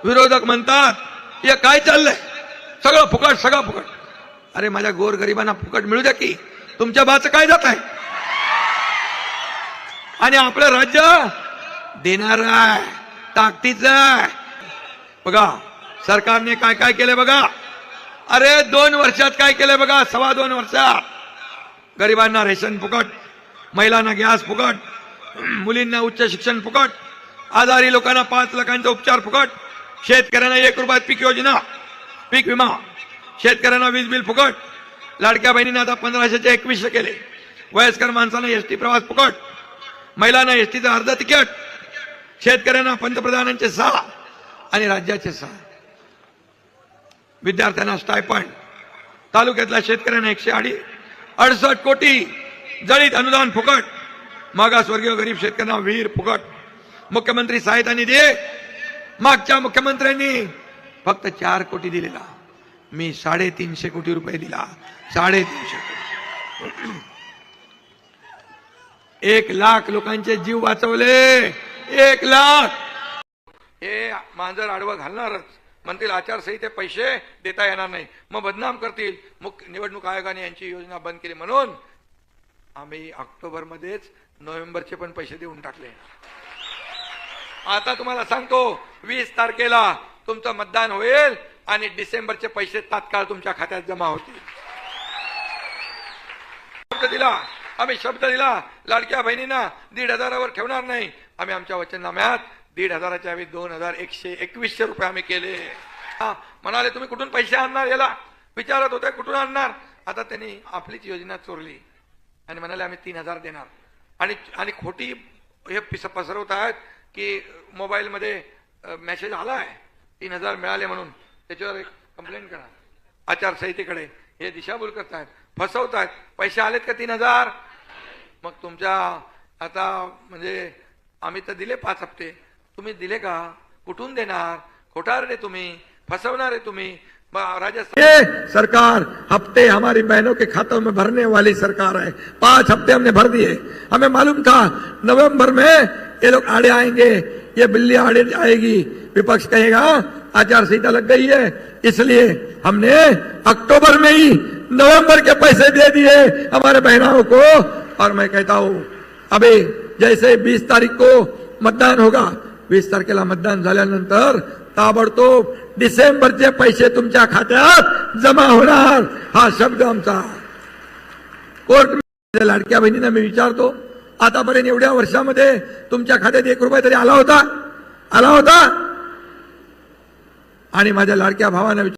विरोधक म्हणतात हे काय चाललंय, सगळं फुकट सगळं फुकट. अरे माझ्या गोरगरिबांना फुकट मिळू द्या की, तुमच्या बाचं काय जात आहे. आणि आपलं राज्य देणार आहे, ताकदीचं आहे. बघा सरकारने काय काय केलंय बघा. अरे 2 वर्षात काय केलंय बघा. 2.25 वर्षात गरिबांना रेशन फुकट, महिलांना गॅस फुकट, मुलींना उच्च शिक्षण फुकट, आजारी लोकांना 5 लाखांचा उपचार फुकट, शेतकऱ्यांना 1 रुपयात पीक योजना, पीक विमा, शेतकऱ्यांना वीज बिल फुकट, लाडक्या बहिणींना आता 1500चे 2100 केले, वयस्कर माणसांना एसटी प्रवास फुकट, महिलांना एसटीचं अर्ध तिकीट, शेतकऱ्यांना पंतप्रधानांचे 6 आणि राज्याचे 6, विद्यार्थ्यांना स्टायपंड, तालुक्यातल्या शेतकऱ्यांना 168 कोटी जळीत अनुदान फुकट, मागासवर्गीय गरीब शेतकऱ्यांना विहीर फुकट, मुख्यमंत्री सहायता निधी मागच्या मुख्यमंत्र्यांनी फक्त 4 कोटी दिलेला, मी 350 कोटी रुपये दिला. 350 कोटी, 1 लाख लोकांचे जीव वाचवले. 1 लाख. हे मांजर आडवं घालणारच, म्हणतील आचारसंहिते पैसे देता येणार नाही, मग बदनाम करतील. निवडणूक आयोगाने यांची योजना बंद केली म्हणून आम्ही ऑक्टोबरमध्येच नोव्हेंबरचे पण पैसे देऊन टाकले. आता तुम्हाला सांगतो 20 तारखेला तुमचं मतदान होईल आणि डिसेंबरचे पैसे तात्काळ तुमच्या खात्यात जमा होतील. आम्ही शब्द दिला लाडक्या बहिणींना 1,500वर ठेवणार नाही. आम्ही आमच्या वचननाम्यात 1,500च्या ऐवजी 2,121 रुपये आम्ही केले. म्हणाले तुम्ही कुठून पैसे आणणार, याला विचारत होते कुठून आणणार. आता त्यांनी आपलीच योजना चोरली आणि म्हणाले आम्ही 3,000 देणार. आणि खोटी हे पसरवत आहेत की मोबाईलमध्ये मेसेज आला आहे 3,000 मिळाले म्हणून, त्याच्यावर कंप्लेंट करा. आचारसंहितेकडे हे दिशाभूल करतायत, फसवतायत. पैसे आलेत का 3,000? मग तुमच्या आता म्हणजे आम्ही तर दिले 5 हप्ते, तुम्ही दिले का? कुठून देणार? खोटारडे तुम्ही, फसवणारे तुम्ही. सरकार हफ्ते हमारी बहनों के खातों में भरने वाली सरकार है. 5 हफ्ते हमने भर दिए. हमें मालूम था नवंबर में ये लोग आड़े आएंगे, ये बिल्ली आड़े आएगी, विपक्ष कहेगा आचार संहिता लग गई है, इसलिए हमने अक्टूबर में ही नवंबर के पैसे दे दिए हमारे बहनों को. और मैं कहता हूं अभी जैसे 20 तारीख को मतदान होगा, 20 तारखेला मतदान झाल्यानंतर ताबडतोब डिसेंबरचे पैसे तुमच्या खात्यात जमा होणार. हा शब्द आमचा. कोर्ट लाडक्या बहिणींना मी विचारतो, आतापर्यंत एवढ्या वर्षामध्ये तुमच्या खात्यात 1 रुपया तरी आला होता? आणि माझ्या लाडक्या भावांना